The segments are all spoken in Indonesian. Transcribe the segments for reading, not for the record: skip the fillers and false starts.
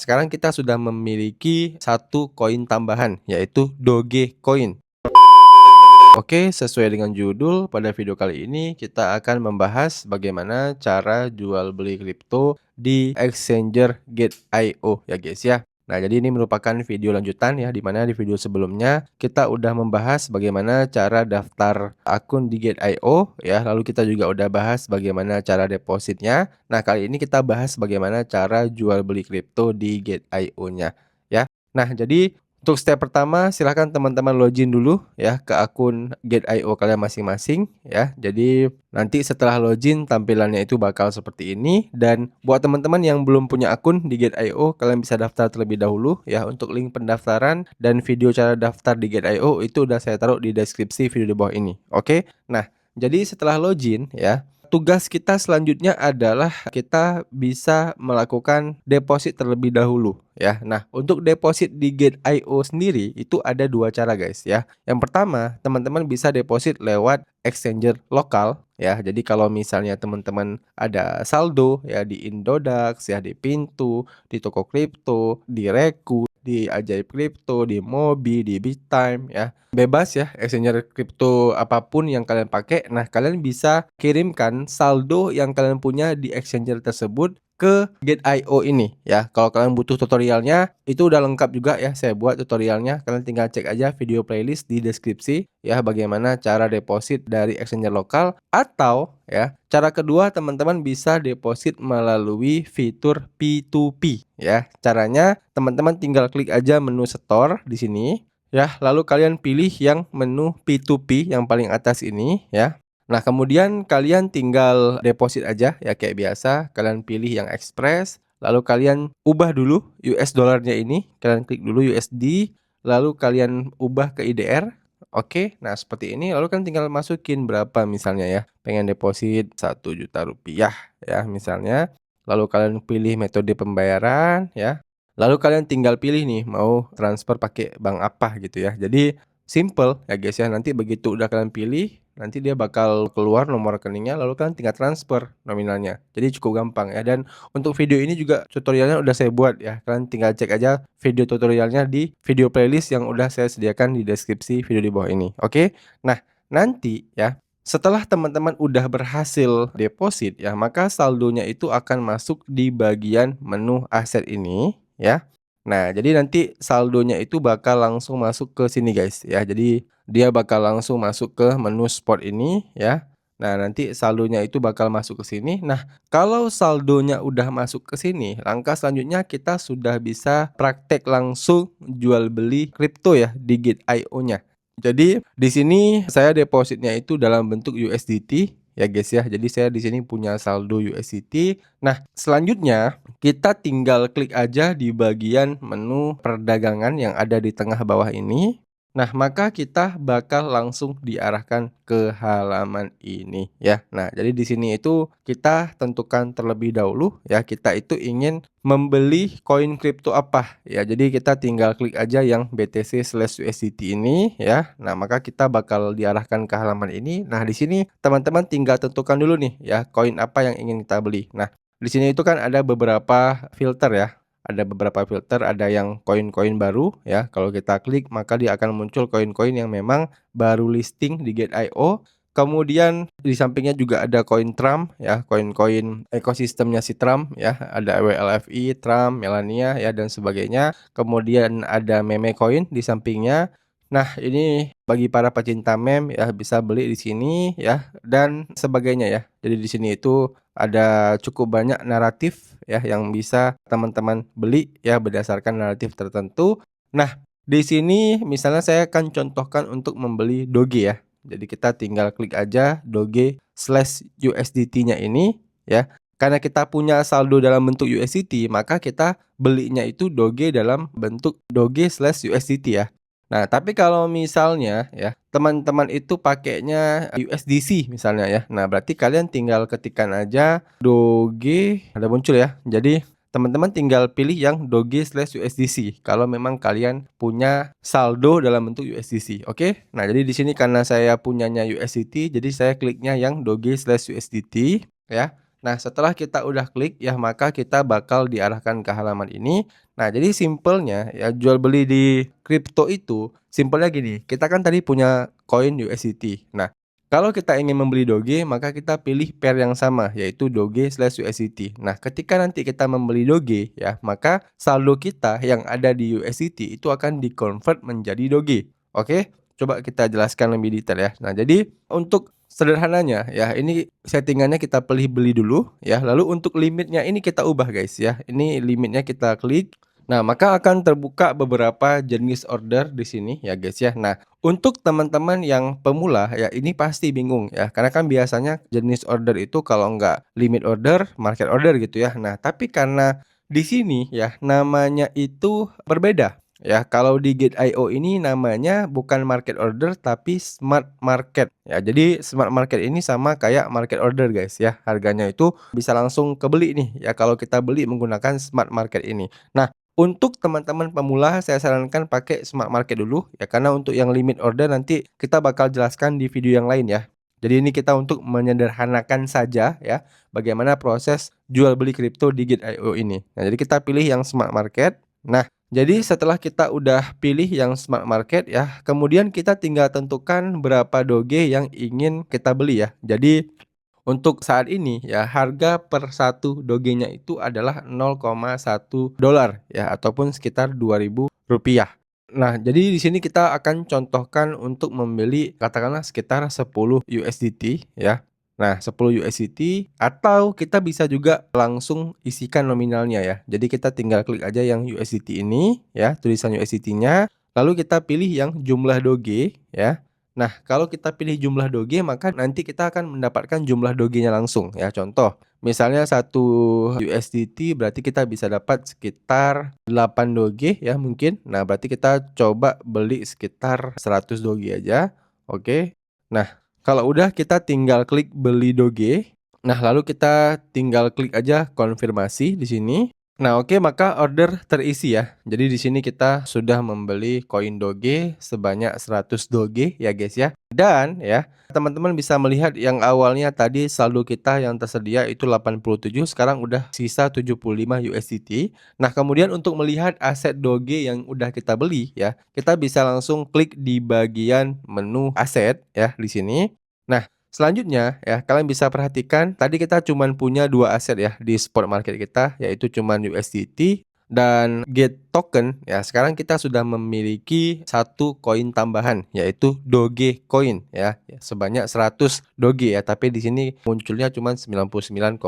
Sekarang kita sudah memiliki satu koin tambahan, yaitu Dogecoin. Oke, sesuai dengan judul, pada video kali ini kita akan membahas bagaimana cara jual beli kripto di exchanger Gate.io ya guys ya. Nah, jadi ini merupakan video lanjutan ya, di mana di video sebelumnya kita udah membahas bagaimana cara daftar akun di Gate.io ya, lalu kita juga udah bahas bagaimana cara depositnya. Nah, kali ini kita bahas bagaimana cara jual beli kripto di Gate.io-nya ya. Nah, jadi untuk step pertama, silahkan teman-teman login dulu ya ke akun Gate.io kalian masing-masing ya. Jadi nanti setelah login tampilannya itu bakal seperti ini, dan buat teman-teman yang belum punya akun di Gate.io, kalian bisa daftar terlebih dahulu ya. Untuk link pendaftaran dan video cara daftar di Gate.io itu udah saya taruh di deskripsi video di bawah ini. Oke. Nah, jadi setelah login ya, tugas kita selanjutnya adalah kita bisa melakukan deposit terlebih dahulu ya. Nah, untuk deposit di Gate.io sendiri itu ada dua cara guys ya. Yang pertama, teman-teman bisa deposit lewat exchanger lokal ya. Jadi kalau misalnya teman-teman ada saldo ya di Indodax ya, di Pintu, di toko kripto, di Reku, di Ajaib Kripto, di Mobi, di Bittime ya. Bebas ya, exchanger kripto apapun yang kalian pakai. Nah, kalian bisa kirimkan saldo yang kalian punya di exchanger tersebut ke Gate.io ini ya. Kalau kalian butuh tutorialnya, itu udah lengkap juga ya, saya buat tutorialnya. Kalian tinggal cek aja video playlist di deskripsi ya, bagaimana cara deposit dari exchanger lokal. Atau ya, cara kedua, teman-teman bisa deposit melalui fitur P2P ya. Caranya teman-teman tinggal klik aja menu store di sini ya, lalu kalian pilih yang menu P2P yang paling atas ini ya. Nah, kemudian kalian tinggal deposit aja ya kayak biasa. Kalian pilih yang express, lalu kalian ubah dulu US dollarnya ini. Kalian klik dulu USD, lalu kalian ubah ke IDR. Oke, nah seperti ini. Lalu kan tinggal masukin berapa misalnya ya. Pengen deposit 1 juta rupiah ya misalnya. Lalu kalian pilih metode pembayaran ya. Lalu kalian tinggal pilih nih mau transfer pakai bank apa gitu ya. Jadi simple ya guys ya. Nanti begitu udah kalian pilih, nanti dia bakal keluar nomor rekeningnya, lalu kalian tinggal transfer nominalnya. Jadi cukup gampang ya. Dan untuk video ini juga tutorialnya udah saya buat ya. Kalian tinggal cek aja video tutorialnya di video playlist yang udah saya sediakan di deskripsi video di bawah ini. Oke. Nah, nanti ya, setelah teman-teman udah berhasil deposit ya, maka saldonya itu akan masuk di bagian menu aset ini ya. Nah, jadi nanti saldonya itu bakal langsung masuk ke sini guys ya. Jadi dia bakal langsung masuk ke menu spot ini ya. Nah, nanti saldonya itu bakal masuk ke sini. Nah, kalau saldonya udah masuk ke sini, langkah selanjutnya kita sudah bisa praktek langsung jual beli kripto ya di Gate.io-nya. Jadi di sini saya depositnya itu dalam bentuk USDT ya guys ya. Jadi saya di sini punya saldo USDT. Nah, selanjutnya kita tinggal klik aja di bagian menu perdagangan yang ada di tengah bawah ini. Nah, maka kita bakal langsung diarahkan ke halaman ini ya. Nah, jadi di sini itu kita tentukan terlebih dahulu ya, kita itu ingin membeli koin kripto apa ya. Jadi kita tinggal klik aja yang BTC/USDT ini ya. Nah, maka kita bakal diarahkan ke halaman ini. Nah, di sini teman-teman tinggal tentukan dulu nih ya, koin apa yang ingin kita beli. Nah, di sini itu kan ada beberapa filter ya. Ada beberapa filter, ada yang koin-koin baru ya. Kalau kita klik maka dia akan muncul koin-koin yang memang baru listing di Gate.io. Kemudian di sampingnya juga ada koin Trump ya, koin-koin ekosistemnya si Trump ya. Ada WLFI, Trump, Melania ya dan sebagainya. Kemudian ada meme coin di sampingnya. Nah, ini bagi para pecinta meme ya bisa beli di sini ya dan sebagainya ya. Jadi di sini itu ada cukup banyak naratif ya yang bisa teman-teman beli ya berdasarkan naratif tertentu. Nah, di sini misalnya saya akan contohkan untuk membeli Doge ya. Jadi kita tinggal klik aja Doge/USDT-nya ini ya. Karena kita punya saldo dalam bentuk USDT, maka kita belinya itu Doge dalam bentuk Doge/USDT ya. Nah, tapi kalau misalnya ya, teman-teman itu pakainya USDC misalnya ya. Nah, berarti kalian tinggal ketikkan aja Doge, ada muncul ya. Jadi, teman-teman tinggal pilih yang Doge/USDC kalau memang kalian punya saldo dalam bentuk USDC, oke? Nah, jadi di sini karena saya punyanya USDT, jadi saya kliknya yang Doge/USDT ya. Nah, setelah kita udah klik ya, maka kita bakal diarahkan ke halaman ini. Nah, jadi simpelnya ya jual beli di kripto itu simpelnya gini, kita kan tadi punya koin USDT. Nah, kalau kita ingin membeli Doge, maka kita pilih pair yang sama, yaitu Doge/USDT. Nah, ketika nanti kita membeli Doge ya, maka saldo kita yang ada di USDT itu akan di-convert menjadi Doge. Oke? Coba kita jelaskan lebih detail ya. Nah, jadi untuk sederhananya ya, ini settingannya kita pilih beli dulu ya, lalu untuk limitnya ini kita ubah guys ya. Ini limitnya kita klik. Nah, maka akan terbuka beberapa jenis order di sini ya guys ya. Nah, untuk teman-teman yang pemula ya ini pasti bingung ya. Karena kan biasanya jenis order itu kalau nggak limit order, market order gitu ya. Nah, tapi karena di sini ya namanya itu berbeda. Ya, kalau di Gate.io ini namanya bukan market order tapi smart market. Ya, jadi smart market ini sama kayak market order guys ya. Harganya itu bisa langsung kebeli nih ya kalau kita beli menggunakan smart market ini. Nah, untuk teman-teman pemula saya sarankan pakai smart market dulu ya karena untuk yang limit order nanti kita bakal jelaskan di video yang lain ya. Jadi ini kita untuk menyederhanakan saja ya bagaimana proses jual beli kripto di Gate.io ini. Nah, jadi kita pilih yang smart market. Nah, jadi setelah kita udah pilih yang smart market ya, kemudian kita tinggal tentukan berapa Doge yang ingin kita beli ya. Jadi untuk saat ini ya harga per satu Dogenya itu adalah 0,1 dolar ya ataupun sekitar Rp2.000. Nah, jadi di sini kita akan contohkan untuk membeli katakanlah sekitar 10 USDT ya. Nah, 10 USDT atau kita bisa juga langsung isikan nominalnya ya. Jadi kita tinggal klik aja yang USDT ini ya, tulisan USDT-nya, lalu kita pilih yang jumlah Doge ya. Nah, kalau kita pilih jumlah Doge maka nanti kita akan mendapatkan jumlah Dogenya langsung ya. Contoh, misalnya 1 USDT berarti kita bisa dapat sekitar 8 Doge ya mungkin. Nah, berarti kita coba beli sekitar 100 Doge aja. Oke. Nah, kalau udah kita tinggal klik beli Doge. Nah, lalu kita tinggal klik aja konfirmasi di sini. Nah, oke, maka order terisi ya. Jadi di sini kita sudah membeli koin Doge sebanyak 100 Doge ya guys ya. Dan ya, teman-teman bisa melihat yang awalnya tadi saldo kita yang tersedia itu 87, sekarang udah sisa 75 USDT. Nah, kemudian untuk melihat aset Doge yang udah kita beli ya, kita bisa langsung klik di bagian menu aset ya di sini. Nah, selanjutnya ya, kalian bisa perhatikan tadi kita cuman punya 2 aset ya di spot market kita, yaitu cuman USDT dan Get Token ya. Sekarang kita sudah memiliki satu koin tambahan yaitu Dogecoin ya, sebanyak 100 Doge ya, tapi di sini munculnya cuman 99,9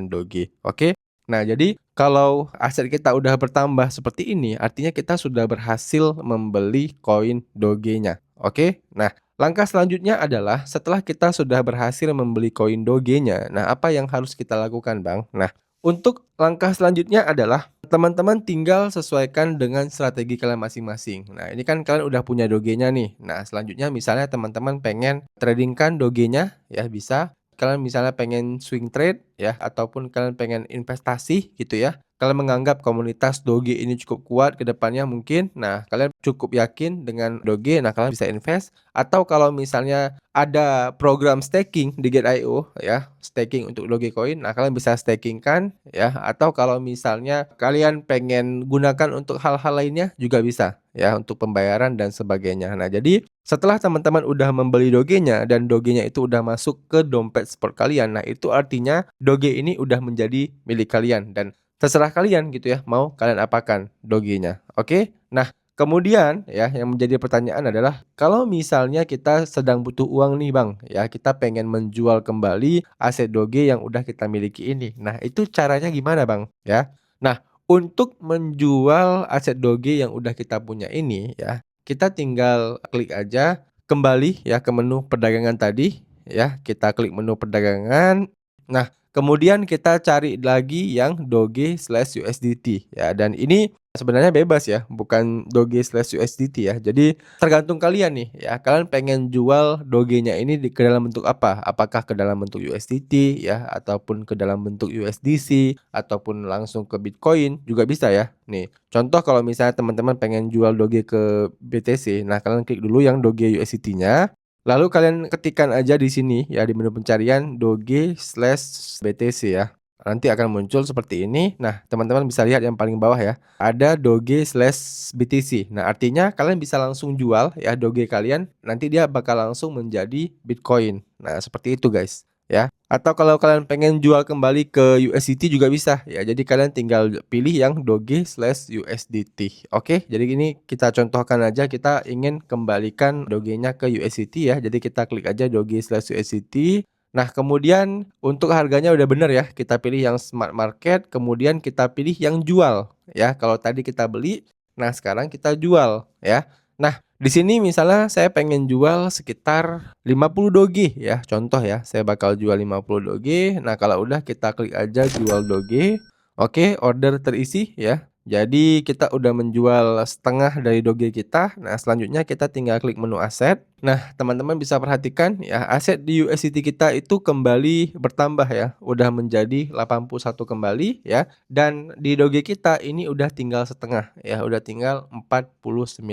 Doge. Oke. Nah, jadi kalau aset kita udah bertambah seperti ini, artinya kita sudah berhasil membeli koin Dogenya. Oke. Nah, langkah selanjutnya adalah setelah kita sudah berhasil membeli koin Dogenya, nah apa yang harus kita lakukan Bang? Nah, untuk langkah selanjutnya adalah teman-teman tinggal sesuaikan dengan strategi kalian masing-masing. Nah, ini kan kalian udah punya Dogenya nih. Nah, selanjutnya misalnya teman-teman pengen tradingkan Dogenya ya bisa. Kalian misalnya pengen swing trade ya ataupun kalian pengen investasi gitu ya. Kalian menganggap komunitas Doge ini cukup kuat ke depannya mungkin. Nah, kalian cukup yakin dengan Doge, nah kalian bisa invest. Atau kalau misalnya ada program staking di Gate.io ya, staking untuk Dogecoin, nah kalian bisa staking kan ya. Atau kalau misalnya kalian pengen gunakan untuk hal-hal lainnya juga bisa ya untuk pembayaran dan sebagainya. Nah, jadi setelah teman-teman udah membeli Dogenya dan Dogenya itu udah masuk ke dompet spot kalian, nah itu artinya Doge ini udah menjadi milik kalian dan terserah kalian gitu ya, mau kalian apakan Dogenya. Oke? Nah, kemudian ya yang menjadi pertanyaan adalah kalau misalnya kita sedang butuh uang nih Bang, ya kita pengen menjual kembali aset Doge yang udah kita miliki ini. Nah, itu caranya gimana Bang? Ya. Nah, untuk menjual aset Doge yang udah kita punya ini ya, kita tinggal klik aja kembali ya ke menu perdagangan tadi ya. Kita klik menu perdagangan. Nah, kemudian kita cari lagi yang Doge/USDT ya, dan ini sebenarnya bebas ya, bukan Doge/USDT ya. Jadi tergantung kalian nih ya, kalian pengen jual Dogenya ini ke dalam bentuk apa? Apakah ke dalam bentuk USDT ya, ataupun ke dalam bentuk USDC, ataupun langsung ke Bitcoin juga bisa ya. Nih, contoh kalau misalnya teman-teman pengen jual Doge ke BTC, nah kalian klik dulu yang Doge USDT-nya. Lalu kalian ketikkan aja di sini ya di menu pencarian Doge/BTC ya. Nanti akan muncul seperti ini. Nah, teman-teman bisa lihat yang paling bawah ya, ada Doge/BTC. Nah, artinya kalian bisa langsung jual ya Doge kalian, nanti dia bakal langsung menjadi Bitcoin. Nah, seperti itu guys, ya. Atau kalau kalian pengen jual kembali ke USDT juga bisa ya. Jadi kalian tinggal pilih yang Doge/USDT. Oke, jadi ini kita contohkan aja, kita ingin kembalikan Doge-nya ke USDT ya. Jadi kita klik aja Doge/USDT. Nah, kemudian untuk harganya udah bener ya, kita pilih yang smart market, kemudian kita pilih yang jual ya. Kalau tadi kita beli, nah sekarang kita jual ya. Nah, di sini misalnya saya pengen jual sekitar 50 Doge ya, contoh ya, saya bakal jual 50 Doge. Nah, kalau udah kita klik aja jual Doge. Oke, order terisi ya. Jadi kita udah menjual setengah dari Doge kita. Nah, selanjutnya kita tinggal klik menu aset. Nah, teman-teman bisa perhatikan ya, aset di USDT kita itu kembali bertambah ya, udah menjadi 81 kembali ya. Dan di Doge kita ini udah tinggal setengah ya, udah tinggal 49,9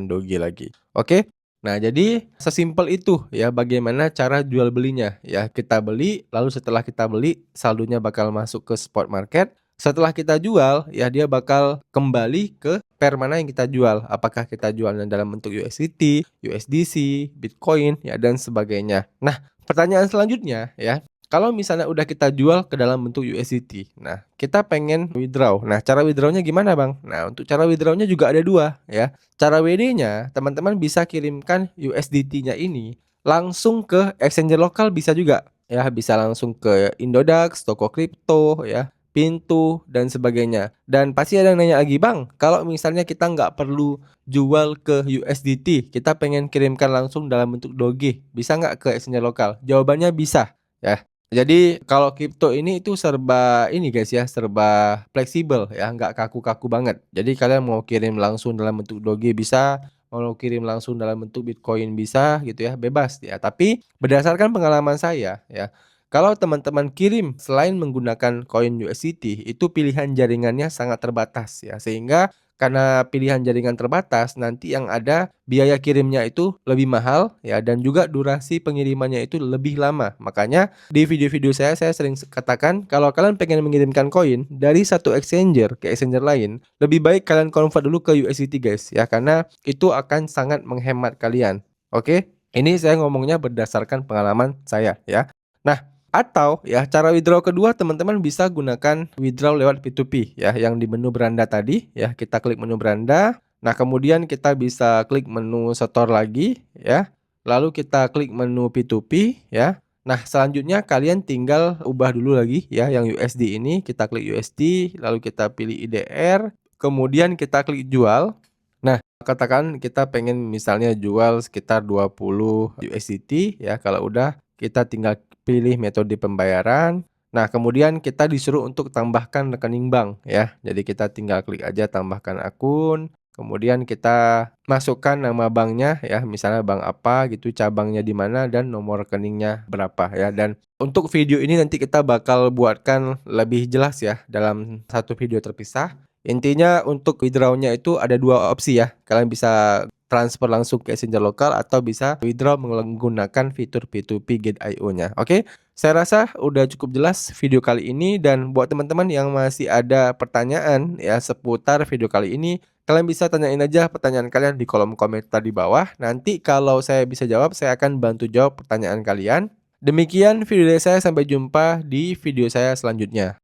Doge lagi. Oke. Nah, jadi sesimpel itu ya bagaimana cara jual belinya ya. Kita beli, lalu setelah kita beli saldonya bakal masuk ke spot market. Setelah kita jual, ya dia bakal kembali ke pair mana yang kita jual. Apakah kita jualnya dalam bentuk USDT, USDC, Bitcoin, ya dan sebagainya. Nah, pertanyaan selanjutnya ya, kalau misalnya udah kita jual ke dalam bentuk USDT, nah kita pengen withdraw. Nah, cara withdrawnya gimana bang? Nah, untuk cara withdrawnya juga ada dua ya. Cara WD-nya, teman-teman bisa kirimkan USDT-nya ini langsung ke exchanger lokal bisa juga. Ya, bisa langsung ke Indodax, toko kripto, ya pintu, dan sebagainya. Dan pasti ada yang nanya lagi, Bang, kalau misalnya kita nggak perlu jual ke USDT, kita pengen kirimkan langsung dalam bentuk Doge, bisa nggak ke exchange lokal? Jawabannya bisa, ya. Jadi kalau kripto ini itu serba ini guys ya, serba fleksibel ya, nggak kaku-kaku banget. Jadi kalian mau kirim langsung dalam bentuk Doge bisa, mau kirim langsung dalam bentuk Bitcoin bisa gitu ya, bebas ya. Tapi berdasarkan pengalaman saya ya, kalau teman-teman kirim selain menggunakan koin USDT, itu pilihan jaringannya sangat terbatas ya. Sehingga karena pilihan jaringan terbatas, nanti yang ada biaya kirimnya itu lebih mahal ya, dan juga durasi pengirimannya itu lebih lama. Makanya di video-video saya sering katakan kalau kalian pengen mengirimkan koin dari satu exchanger ke exchanger lain, lebih baik kalian convert dulu ke USDT guys ya, karena itu akan sangat menghemat kalian. Oke? Ini saya ngomongnya berdasarkan pengalaman saya ya. Nah, atau ya cara withdraw kedua, teman-teman bisa gunakan withdraw lewat P2P ya, yang di menu beranda tadi ya, kita klik menu beranda. Nah, kemudian kita bisa klik menu store lagi ya. Lalu kita klik menu P2P ya. Nah, selanjutnya kalian tinggal ubah dulu lagi ya yang USD ini, kita klik USD, lalu kita pilih IDR, kemudian kita klik jual. Nah, katakan kita pengen misalnya jual sekitar 20 USDT ya, kalau udah kita tinggal pilih metode pembayaran. Nah, kemudian kita disuruh untuk tambahkan rekening bank ya. Jadi kita tinggal klik aja tambahkan akun. Kemudian kita masukkan nama banknya ya, misalnya bank apa gitu, cabangnya di mana, dan nomor rekeningnya berapa ya. Dan untuk video ini nanti kita bakal buatkan lebih jelas ya dalam satu video terpisah. Intinya untuk withdraw-nya itu ada dua opsi ya. Kalian bisa transfer langsung ke exchanger lokal atau bisa withdraw menggunakan fitur P2P Gate.io-nya. Oke, saya rasa udah cukup jelas video kali ini, dan buat teman-teman yang masih ada pertanyaan ya seputar video kali ini, kalian bisa tanyain aja pertanyaan kalian di kolom komentar di bawah. Nanti kalau saya bisa jawab, saya akan bantu jawab pertanyaan kalian. Demikian video dari saya, sampai jumpa di video saya selanjutnya.